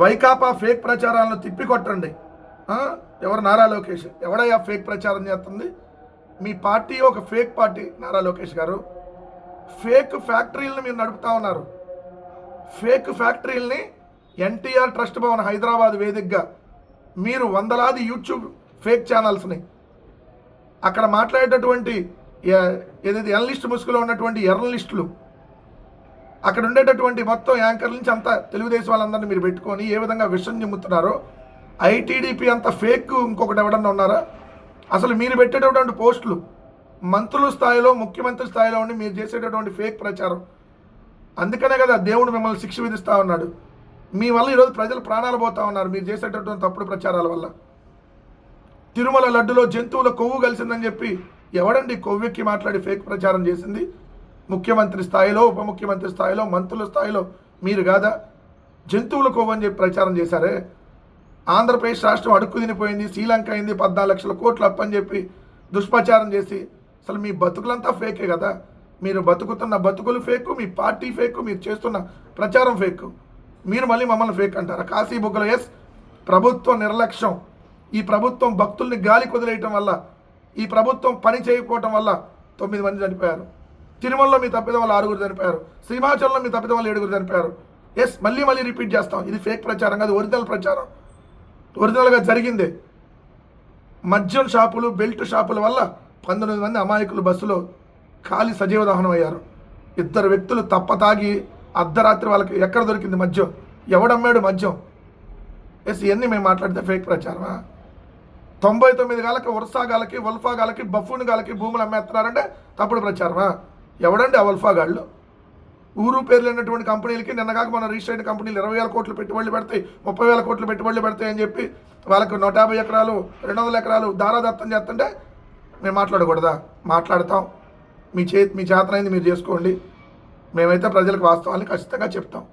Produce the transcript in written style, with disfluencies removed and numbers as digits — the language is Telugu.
వైకాపా ఫేక్ ప్రచారాలను తిప్పికొట్టండి. ఎవరు? నారా లోకేష్. ఎవడయ్యా ఫేక్ ప్రచారం చేస్తుంది? మీ పార్టీ ఒక ఫేక్ పార్టీ నారా లోకేష్ గారు. ఫేక్ ఫ్యాక్టరీలను మీరు నడుపుతా ఉన్నారు. ఫేక్ ఫ్యాక్టరీలని ఎన్టీఆర్ ట్రస్ట్ భవన్ హైదరాబాద్ వేదికగా మీరు వందలాది యూట్యూబ్ ఫేక్ ఛానల్స్ని అక్కడ మాట్లాడేటటువంటి ఏదైతే ఎనలిస్ట్ ముసుగులో ఉన్నటువంటి ఎర్నలిస్టులు అక్కడ ఉండేటటువంటి మొత్తం యాంకర్ల నుంచి అంతా తెలుగుదేశం వాళ్ళందరినీ మీరు పెట్టుకొని ఏ విధంగా విషం నిమ్ముతున్నారో, ఐటీడీపీ అంత ఫేక్ ఇంకొకటి ఎవడన్నా ఉన్నారా? అసలు మీరు పెట్టేటటువంటి పోస్టులు మంత్రుల స్థాయిలో, ముఖ్యమంత్రి స్థాయిలో ఉండి మీరు చేసేటటువంటి ఫేక్ ప్రచారం. అందుకనే కదా దేవుడు మిమ్మల్ని శిక్ష విధిస్తూ ఉన్నాడు. మీ వల్ల ఈరోజు ప్రజలు ప్రాణాలు పోతూ ఉన్నారు మీరు చేసేటటువంటి తప్పుడు ప్రచారాల వల్ల. తిరుమల లడ్డులో జంతువుల కొవ్వు కలిసిందని చెప్పి ఎవడండి కొవ్వెక్కి మాట్లాడి ఫేక్ ప్రచారం చేసింది? ముఖ్యమంత్రి స్థాయిలో, ఉప ముఖ్యమంత్రి స్థాయిలో, మంత్రుల స్థాయిలో మీరు కాదా? జంతువుల కొవ్వు అని చెప్పి ప్రచారం చేశారే. ఆంధ్రప్రదేశ్ రాష్ట్రం అడుక్కు తినిపోయింది, శ్రీలంక అయింది, 14 లక్షల కోట్లు అప్పని చెప్పి దుష్ప్రచారం చేసి అసలు మీ బతుకులంతా ఫేకే కదా. మీరు బతుకుతున్న బతుకులు ఫేకు, మీ పార్టీ ఫేకు, మీరు చేస్తున్న ప్రచారం ఫేకు. మీరు మళ్ళీ మమ్మల్ని ఫేక్ అంటారా? కాశీబుగ్గలో ఎస్ ప్రభుత్వం నిర్లక్ష్యం. ఈ ప్రభుత్వం భక్తుల్ని గాలి కుదిరేయటం వల్ల, ఈ ప్రభుత్వం పని చేయకపోవటం వల్ల 9 మంది చనిపోయారు. తిరుమలలో మీ తప్పిదం వల్ల 6 చనిపోయారు. శ్రీమాచలంలో మీ తప్పిదం వల్ల 7 చనిపోయారు. ఎస్ మళ్ళీ రిపీట్ చేస్తాం. ఇది ఫేక్ ప్రచారం కాదు, ఒరిజినల్ ప్రచారం. ఒరిజినల్గా జరిగిందే. మద్యం షాపులు, బెల్ట్ షాపుల వల్ల 19 మంది అమాయకులు బస్సులో ఖాళీ సజీవ దహనం అయ్యారు. 2 వ్యక్తులు తప్ప తాగి అర్ధరాత్రి వాళ్ళకి ఎక్కడ దొరికింది మద్యం? ఎవడమ్మాడు మద్యం? ఎస్ ఇవన్నీ మేము మాట్లాడితే ఫేక్ ప్రచారమా? 99 గాలకి, ఉర్సా గాలకి, వల్ఫా గాలకి, బఫూన్ గాలకి భూములు అమ్మేస్తున్నారంటే తప్పుడు ప్రచారమా? ఎవడండి ఆ వల్ఫా గాళ్ళు? ఊరు పేరు లేనటువంటి కంపెనీలకి నిన్నగాక మన రిజిస్టర్ అయిన కంపెనీలు 20,000 కోట్లు పెట్టుబడులు పెడతాయి, 30,000 కోట్లు పెట్టుబడులు పెడతాయి అని చెప్పి వాళ్ళకు 150 ఎకరాలు, 200 ఎకరాలు దారాదత్తం చేస్తుంటే మేము మాట్లాడకూడదా? మాట్లాడతాం. మీ చేతనైంది మీరు చేసుకోండి. మేమైతే ప్రజలకు వాస్తవాన్ని ఖచ్చితంగా చెప్తాం.